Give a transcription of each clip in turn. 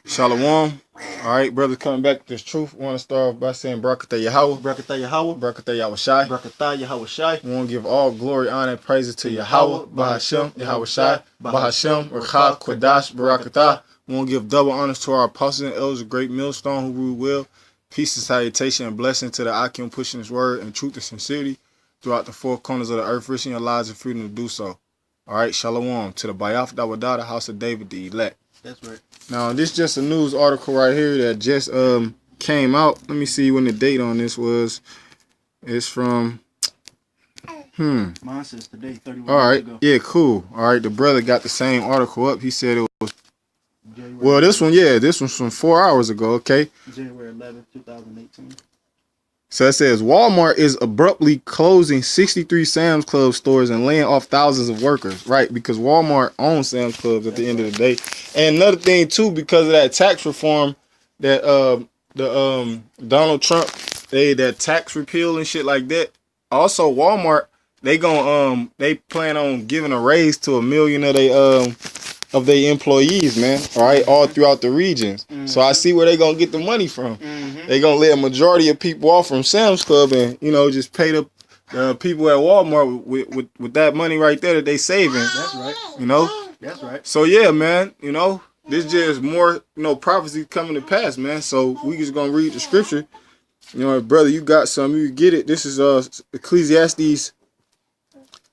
Shalom. All right, brothers, coming back to this truth. I want to start off by saying Barakatah Yahweh. Barakatah Yahweh. Barakatah Yahweh Shai. Barakatah Yahweh Shai. We want to give all glory, honor, and praises to Yahweh, Bahashem, Yahweh Shai, Bahashem, Rechah, Kodash, Barakatah. We want to give double honors to our apostles and elders of Great Millstone who rule well. Peace and salutation and blessing to the Akim pushing his word and truth and sincerity throughout the four corners of the earth, risking your lives and freedom to do so. All right, Shalom to the Bayaf Dawadah, the house of David, the elect. That's right. Now, this is just a news article right here that just came out. Let me see when the date on this was. It's from Mine says today, 31 All right. ago. Yeah, cool. All right, the brother got the same article up. He said it was January, well, this one's from 4 hours ago, okay? January 11th, 2018. So it says Walmart is abruptly closing 63 Sam's Club stores and laying off thousands of workers, right? Because Walmart owns Sam's Clubs at the end of the day. And another thing too, because of that tax reform that Donald Trump, that tax repeal and shit like that. Also, Walmart, they plan on giving a raise to 1 million of their employees, man. All right, all throughout the regions. So I see where they gonna get the money from. They gonna let a majority of people off from Sam's Club and just pay the people at Walmart with that money right there that they saving. That's right. That's right. So yeah, man. This just more prophecy coming to pass, man. So we just gonna read the scripture. Brother, you got something, you get it. This is Ecclesiastes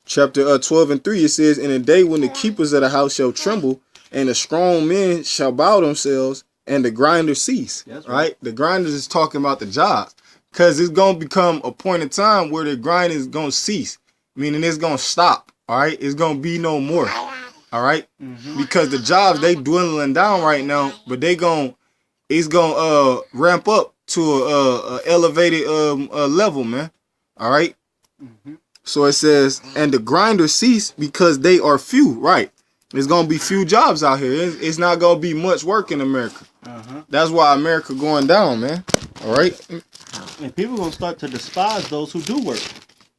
chapter 12 and 3. It says, "In a day when the keepers of the house shall tremble, and the strong men shall bow themselves, and the grinders cease." That's right. The grinders is talking about the jobs, because it's gonna become a point in time where the grind is gonna cease, meaning it's gonna stop. All right, it's gonna be no more. All right, because the jobs, they dwindling down right now, but it's gonna ramp up to a elevated level, man. All right. So it says, and the grinders cease because they are few, right? There's going to be few jobs out here. It's not going to be much work in America. That's why America going down, man. All right? And people going to start to despise those who do work.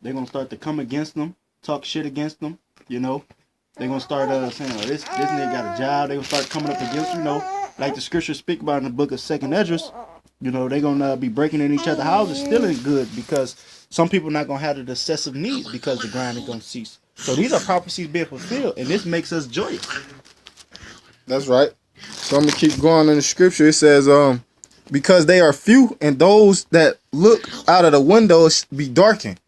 They're going to start to come against them, talk shit against them, They're going to start saying, oh, this nigga got a job. They're going to start coming up against, like the scriptures speak about in the book of 2nd Esdras. They're going to be breaking in each other's houses, stealing good, because some people not going to have the excessive needs because the grind is going to cease. So these are prophecies being fulfilled, and this makes us joyous. That's right. So I'm going to keep going in the scripture. It says, because they are few, and those that look out of the windows be darkened.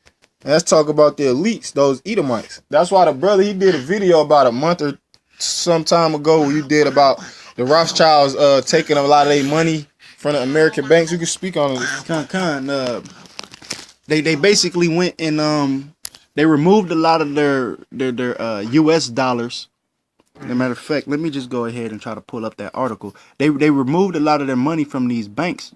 And let's talk about the elites, those Edomites. That's why the brother, he did a video about a month or some time ago where he did about the Rothschilds taking a lot of their money from the American banks. You can speak on it. They basically went and they removed a lot of their U.S. dollars. As a matter of fact, let me just go ahead and try to pull up that article. They removed a lot of their money from these banks,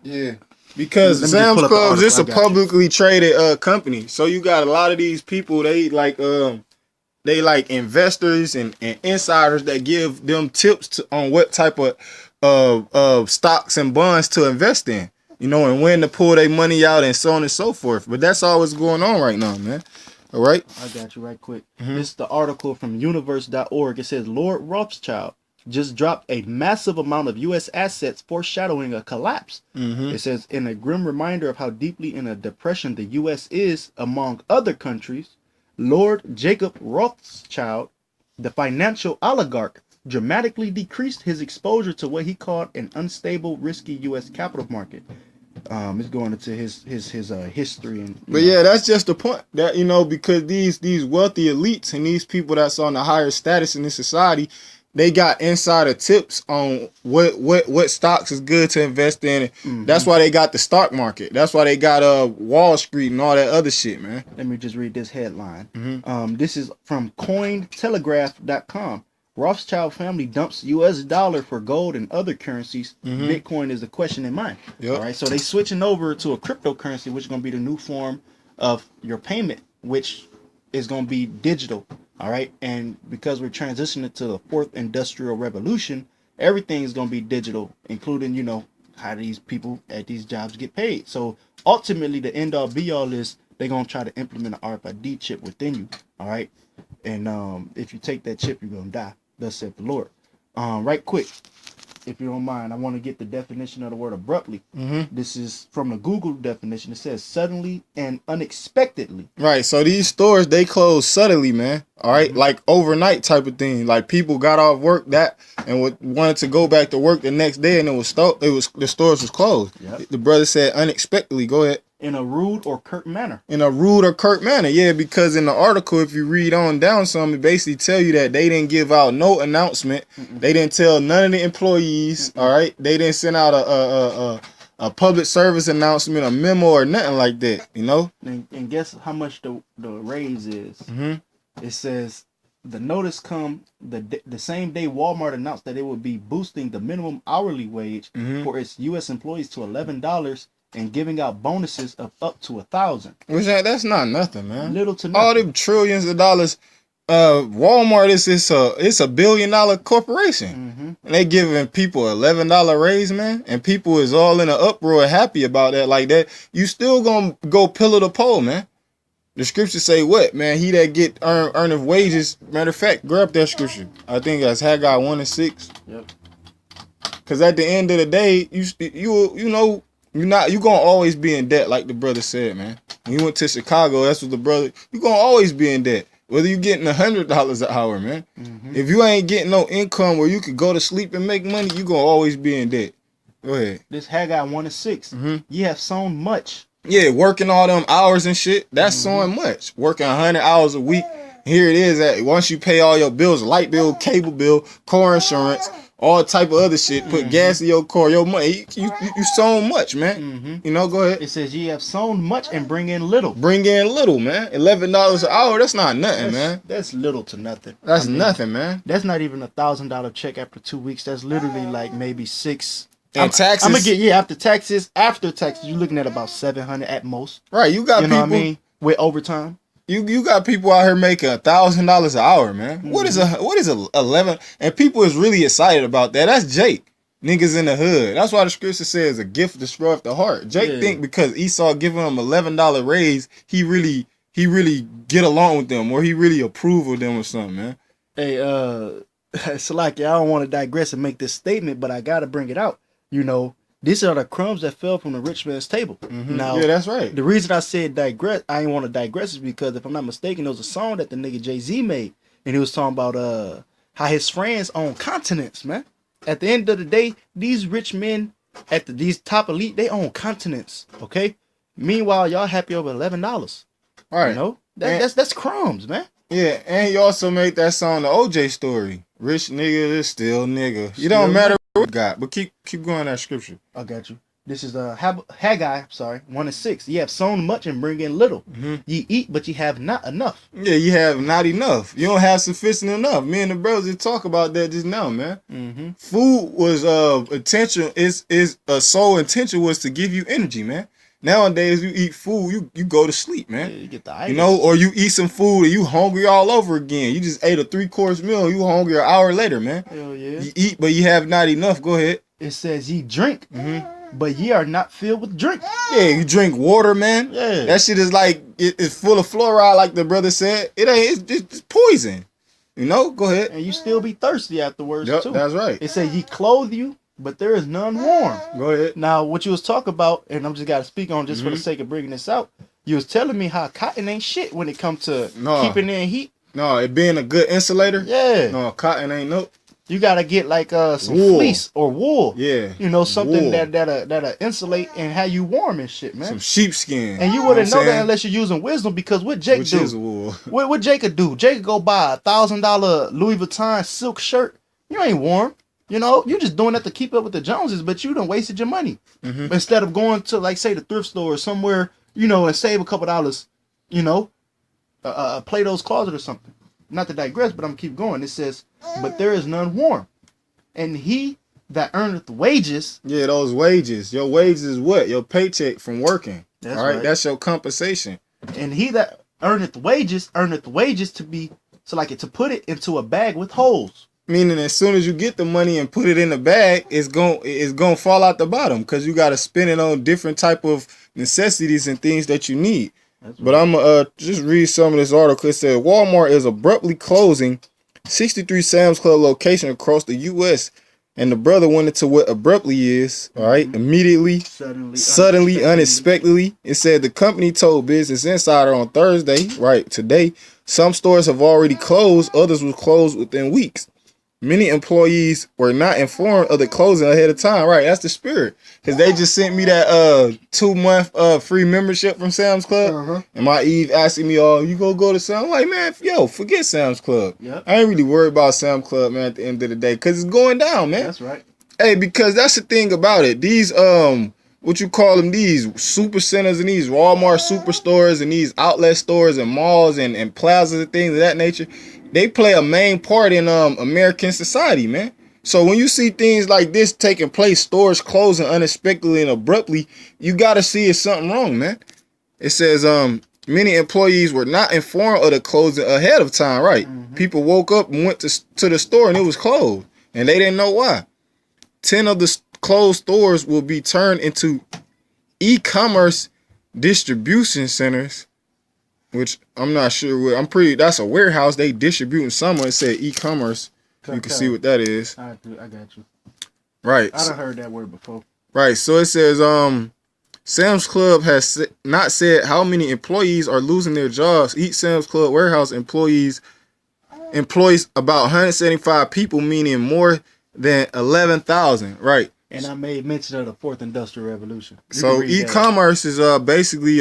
Yeah, because Sam's Club is a publicly traded company. So you got a lot of these people. They like investors and insiders that give them tips on what type of stocks and bonds to invest in. And when to pull their money out and so on and so forth. But that's all what's going on right now, man. All right? I got you right quick. This is the article from universe.org. It says, Lord Rothschild just dropped a massive amount of U.S. assets foreshadowing a collapse. It says, in a grim reminder of how deeply in a depression the U.S. is among other countries, Lord Jacob Rothschild, the financial oligarch, dramatically decreased his exposure to what he called an unstable, risky U.S. capital market. It's going into his history and. Yeah, that's just the point that because these wealthy elites and these people that's on the higher status in this society, they got insider tips on what stocks is good to invest in. That's why they got the stock market. That's why they got Wall Street and all that other shit, man. Let me just read this headline. This is from Cointelegraph.com. Rothschild family dumps U.S. dollar for gold and other currencies. Bitcoin is the question in mind. All right, so they switching over to a cryptocurrency, which is going to be the new form of your payment, which is going to be digital. All right, and because we're transitioning to the fourth industrial revolution, everything is going to be digital, including how these people at these jobs get paid. So ultimately, the end all be all is they're going to try to implement an RFID chip within you. All right, and if you take that chip, you're going to die. Thus said the Lord. Right quick. if you don't mind, I want to get the definition of the word abruptly. Mm-hmm. This is from the Google definition. It says suddenly and unexpectedly. Right. So these stores, they close suddenly, man. All right? Mm-hmm. Like overnight type of thing. Like people got off work and wanted to go back to work the next day, and the stores was closed. Yep. The brother said unexpectedly. Go ahead. In a rude or curt manner. In a rude or curt manner, yeah, because in the article, if you read on down some, it basically tell you that they didn't give out no announcement. Mm-mm. They didn't tell none of the employees. Mm-mm. All right, they didn't send out a public service announcement, a memo, or nothing like that. You know. And guess how much the raise is? Mm-hmm. It says the notice come the same day Walmart announced that it would be boosting the minimum hourly wage Mm-hmm. for its U.S. employees to $11 and giving out bonuses of up to $1,000. Which that's not nothing, man. Little to nothing. All them trillions of dollars. Walmart is it's a $1 billion corporation. Mm-hmm. And they giving people $11 raise, man, and people is all in an uproar, happy about that. Like that, you still gonna go pillar to pole, man. The scriptures say what, man? He that get earneth wages. Matter of fact, grab that scripture. I think that's Haggai 1:6. Yep. Cause at the end of the day, you know. You gonna always be in debt, like the brother said, man. When you went to Chicago, that's what the brother. You gonna always be in debt, whether you getting $100 an hour, man. Mm-hmm. If you ain't getting no income where you could go to sleep and make money, you gonna always be in debt. Go ahead. This Haggai 1:6. Mm-hmm. Ye have sown much. Yeah, working all them hours and shit. That's sowing much. Working 100 hours a week. Here it is. At once you pay all your bills, light bill, cable bill, car insurance, all type of other shit. Put gas in your car, your money. You sown much, man. Mm-hmm. You know, go ahead. It says ye have sown much and bring in little. Bring in little, man. $11 an hour. That's not nothing, man. That's little to nothing. That's nothing, man. That's not even $1,000 check after 2 weeks. That's literally like maybe $6. And taxes. I'm gonna get after taxes. After taxes, you're looking at about $700 at most. Right. You got You know people. what I mean? With overtime. You got people out here making $1,000 an hour, man. Mm-hmm. What is a 11? And people is really excited about that. That's Jake. Niggas in the hood. That's why the scripture says a gift destroyeth the heart. Jake think because Esau giving him $11 raise, he really get along with them, or he really approve of them or something, man. Hey, Salaki, I don't want to digress and make this statement, but I gotta bring it out. You know, these are the crumbs that fell from the rich man's table. Mm-hmm. Now, yeah, that's right. The reason I said digress, I didn't want to digress, is because if I'm not mistaken, there was a song that the nigga Jay-Z made, and he was talking about how his friends own continents, man. At the end of the day, these rich men these top elite, they own continents, okay? Meanwhile, y'all happy over $11. All right. You know? That's crumbs, man. Yeah, and he also made that song, the OJ story. Rich nigga is still nigga. You don't matter what you got, but keep going that scripture. I got you. This is Haggai, 1:6. Ye have sown much and bring in little. Mm-hmm. Ye eat, but ye have not enough. Yeah, you have not enough. You don't have sufficient enough. Me and the brothers just talk about that just now, man. Mm-hmm. Food was intention is sole intention was to give you energy, man. Nowadays, you eat food, you go to sleep, man. Yeah, you get the itis. You know, or you eat some food and you hungry all over again. You just ate a 3-course meal, you hungry an hour later, man. Hell yeah. You eat, but you have not enough. Go ahead. It says ye drink, but ye are not filled with drink. Yeah, you drink water, man. Yeah. That shit is like, it's full of fluoride, like the brother said. It ain't, it's poison. You know, go ahead. And you still be thirsty afterwards, Yep, too. that's right. It says ye clothe you, but there is none warm. Go ahead. Now, what you was talking about, and I'm just got to speak on just for the sake of bringing this out, you was telling me how cotton ain't shit when it comes to keeping in heat. No, it being a good insulator. Yeah. No, cotton ain't no. You gotta get like some wool. fleece or wool. Yeah. You know, something wool. that'll insulate and have you warm and shit, man. Some sheepskin. And you wouldn't know that unless you're using wisdom, because what Jake do? Is wool. What Jake could do? Jake could go buy $1,000 Louis Vuitton silk shirt. You ain't warm. You know, you just doing that to keep up with the Joneses, but you done wasted your money. Instead of going to, like, say, the thrift store or somewhere, you know, and save a couple dollars, you know, Plato's Closet or something. Not to digress, but I'm going to keep going. It says, but there is none warm. And he that earneth wages. Yeah, those wages. Your wages is what? Your paycheck from working. That's all right? right. That's your compensation. And he that earneth wages to put it into a bag with holes. Meaning, as soon as you get the money and put it in the bag, it's gonna fall out the bottom, because you got to spend it on different type of necessities and things that you need. But I'm just read some of this article. It said Walmart is abruptly closing 63 Sam's Club locations across the U.S. And the brother went into what abruptly is, all right, immediately, suddenly, unexpectedly. It said the company told Business Insider on Thursday, right, today, some stores have already closed, others will close within weeks. Many employees were not informed of the closing ahead of time. Right, that's the spirit. Because they just sent me that 2-month free membership from Sam's Club. And my Eve asking me, oh, you go to Sam's? I'm like, man, yo, forget Sam's Club. Yep. I ain't really worried about Sam's Club, man, at the end of the day. Because it's going down, man. That's right. Hey, because that's the thing about it. These, what you call them, these super centers and these Walmart superstores and these outlet stores and malls and plazas and things of that nature, they play a main part in American society, man. So when you see things like this taking place, stores closing unexpectedly and abruptly, you got to see it's something wrong, man. It says many employees were not informed of the closing ahead of time, right? People woke up and went to the store and it was closed, and they didn't know why. 10 of the closed stores will be turned into e-commerce distribution centers, which I'm not sure what. That's a warehouse. They distributing somewhere. It said e-commerce. You can see what that is. I got you. Right. I done heard that word before. Right. So it says Sam's Club has not said how many employees are losing their jobs. Each Sam's Club warehouse employs about 175 people, meaning more than 11,000. Right. And I made mention of the fourth industrial revolution. So e-commerce is basically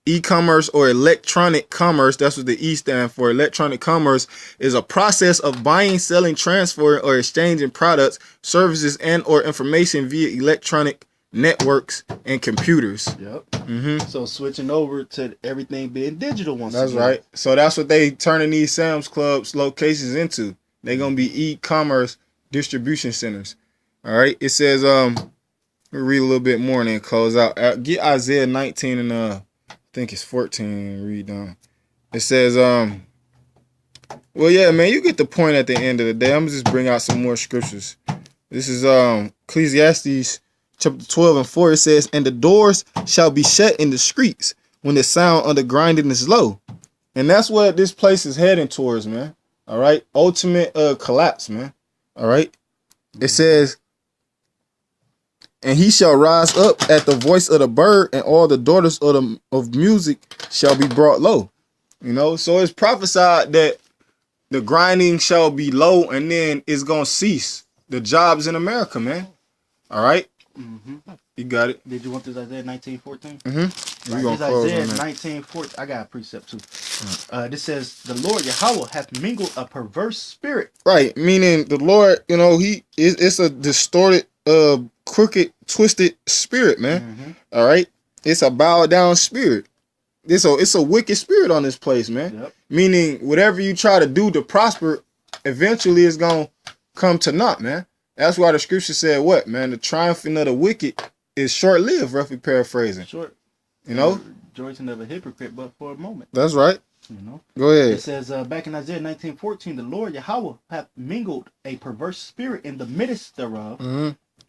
e-commerce or electronic commerce. That's what the E stand for. Electronic commerce is a process of buying, selling, transferring, or exchanging products, services, and or information via electronic networks and computers. Yep. So switching over to everything being digital once again. That's right. So that's what they turning these Sam's Clubs locations into. They're gonna be e-commerce distribution centers. All right. It says we'll read a little bit more and then close out. Get Isaiah 19 and I think it's 14. Read down. It says well, yeah, man, you get the point at the end of the day. I'm gonna just bring out some more scriptures. This is Ecclesiastes chapter 12 and 4. It says, and the doors shall be shut in the streets when the sound of the grinding is low. And that's what this place is heading towards, man. All right. Ultimate collapse, man. All right. It says, and he shall rise up at the voice of the bird, and all the daughters of music shall be brought low. You know, so it's prophesied that the grinding shall be low, and then it's gonna cease. The jobs in America, man. All right. You got it. Did you want this Isaiah 19:14? Right, this Isaiah 19:14. I got a precept too. This says, the Lord Yahweh hath mingled a perverse spirit. Right, meaning the Lord, you know, it's a distorted, crooked, twisted spirit, man. All right, it's a bowed down spirit. It's a wicked spirit on this place, man. Yep. Meaning whatever you try to do to prosper, eventually it's gonna come to naught, man. That's why the scripture said what, man? The triumphing of the wicked is short-lived, roughly paraphrasing. Short. You know? Rejoicing of a hypocrite, but for a moment. That's right. You know? Go ahead. It says back in Isaiah 19:14, the Lord Yahweh hath mingled a perverse spirit in the midst thereof,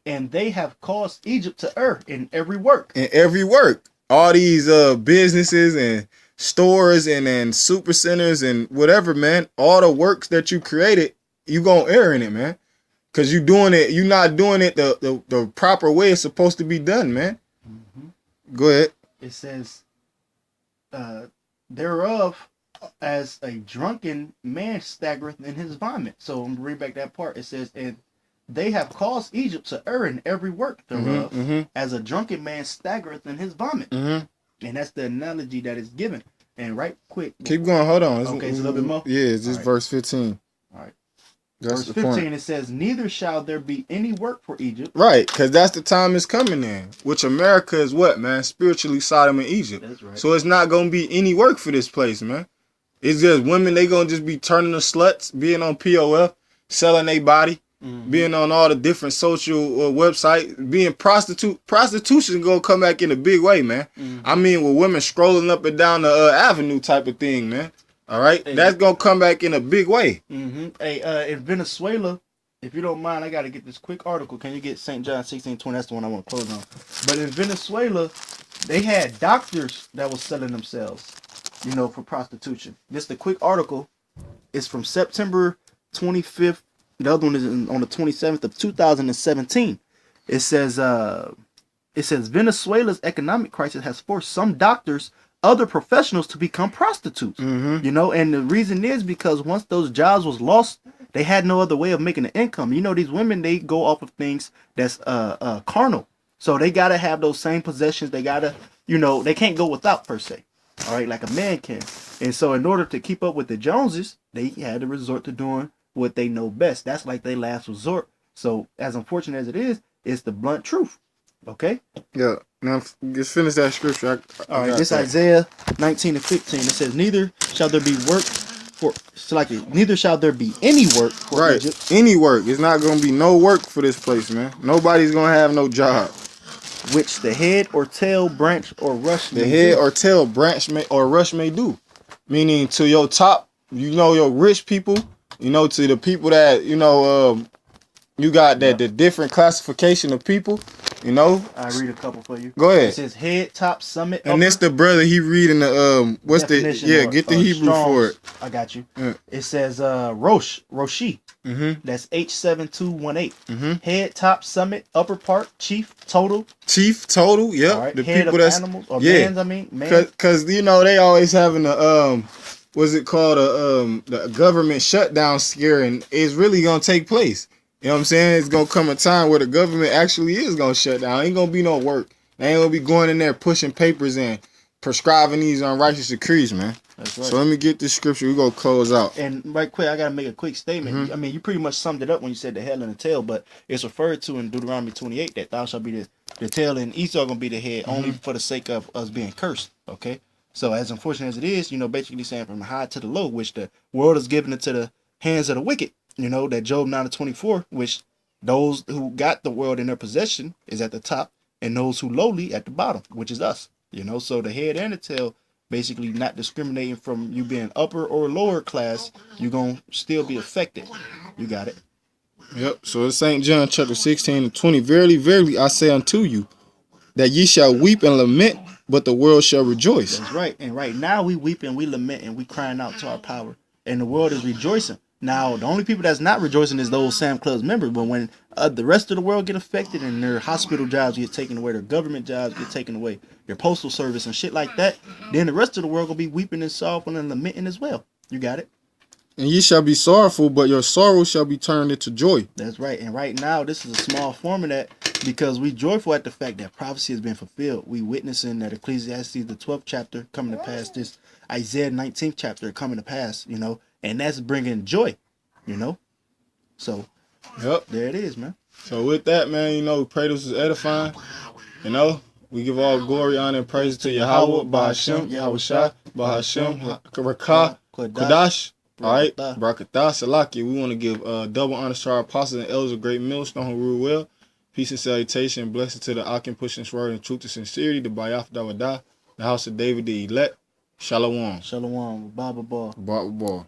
and they have caused Egypt to err in every work. In every work. All these businesses and stores and super centers and whatever, man. All the works that you created, you gonna err in it, man. Cause you're not doing it the proper way it's supposed to be done, man. Go ahead. It says, thereof as a drunken man staggereth in his vomit. So I'm gonna read back that part. It says, and they have caused Egypt to err in every work thereof, as a drunken man staggereth in his vomit. And that's the analogy that is given. And right quick. Keep going. Hold on. Okay, it's a little bit more. Yeah, it's just verse 15. All right. That's Verse 15, it says, neither shall there be any work for Egypt. Right, because that's the time it's coming in. Which America is what, man? Spiritually Sodom and Egypt. That's right. So it's not going to be any work for this place, man. It's just women, they going to just be turning the sluts, being on POF, selling their body, being on all the different social websites, being prostitution going to come back in a big way, man. I mean, with women scrolling up and down the avenue type of thing, man. All right, that's gonna come back in a big way. Hey, in Venezuela, if you don't mind, I gotta get this quick article. Can you get St. John 16:20? That's the one I want to close on. But in Venezuela, they had doctors that was selling themselves, you know, for prostitution. This the quick article. It's from September 25th The other one is on the 27th of 2017. It says Venezuela's economic crisis has forced some doctors, other professionals to become prostitutes. You know, and the reason is because once those jobs was lost, they had no other way of making an income. You know, these women, they go off of things that's carnal. So they gotta have those same possessions. They gotta, you know, they can't go without per se. All right, like a man can. And so in order to keep up with the Joneses, they had to resort to doing what they know best. That's like their last resort. So as unfortunate as it is, it's the blunt truth. Okay? Yeah. Now just finish that scripture. All right, this Isaiah 19:15. It says, neither shall there be work for neither shall there be any work for right. Egypt. Any work. It's not gonna be no work for this place, man. Nobody's gonna have no job. Which the head or tail, branch or rush the head or tail, branch may or rush may do. Meaning to your top, you know, your rich people, you know, to the people that, you know, you got that the different classification of people, you know. I read a couple for you. Go ahead. It says head, top, summit, and this the brother he reading the what's definition the get the Hebrew Strong's, for it. I got you. It says Roshi. Mm-hmm. That's H7218. Head, top, summit, upper part, chief, total. Chief, total, yep. Right. The head people of that's animals or mans, I mean, man. Cause you know they always having the what's it called the government shutdown scare, and it's really gonna take place. You know what I'm saying? It's gonna come a time where the government actually is gonna shut down. Ain't gonna be no work. They ain't gonna be going in there pushing papers and prescribing these unrighteous decrees, man. That's right. So let me get this scripture. We gonna close out. And right quick, I gotta make a quick statement. I mean, you pretty much summed it up when you said the head and the tail, but it's referred to in Deuteronomy 28 that thou shalt be the tail and Esau gonna be the head, only for the sake of us being cursed. Okay. So as unfortunate as it is, you know, basically saying from the high to the low, which the world is given into the hands of the wicked. You know, that Job 9:24, which those who got the world in their possession is at the top, and those who lowly at the bottom, which is us. You know, so the head and the tail, basically not discriminating from you being upper or lower class, you're going to still be affected. You got it. Yep. So it's St. John chapter 16:20. Verily, verily, I say unto you, that ye shall weep and lament, but the world shall rejoice. That's right. And right now we weep and we lament and we crying out to our power. And the world is rejoicing. Now, the only people that's not rejoicing is those Sam Clubs members. But when the rest of the world get affected and their hospital jobs get taken away, their government jobs get taken away, their postal service and shit like that, then the rest of the world will be weeping and sorrowful and lamenting as well. You got it? And ye shall be sorrowful, but your sorrow shall be turned into joy. That's right. And right now, this is a small form of that because we joyful at the fact that prophecy has been fulfilled. We witnessing that Ecclesiastes, the 12th chapter, coming to pass, this Isaiah 19th chapter coming to pass, you know, and that's bringing joy, you know. So, yep, there it is, man. So with that, man, you know, we pray this is edifying. You know, we give all glory, honor, and praise to Yahweh, Bahashem, Yahushua, Bahashem, Rakah, Kodash. All right, Barakatah, Salaki. We want to give double honor to our apostles and elders of Great Millstone who rule well. Peace and salutation, blessings to the Akim pushing word and truth and sincerity, the Bayaf Dawadah, the house of David, the elect. Shalom. Shalom. Baba Ball. Baba Ball.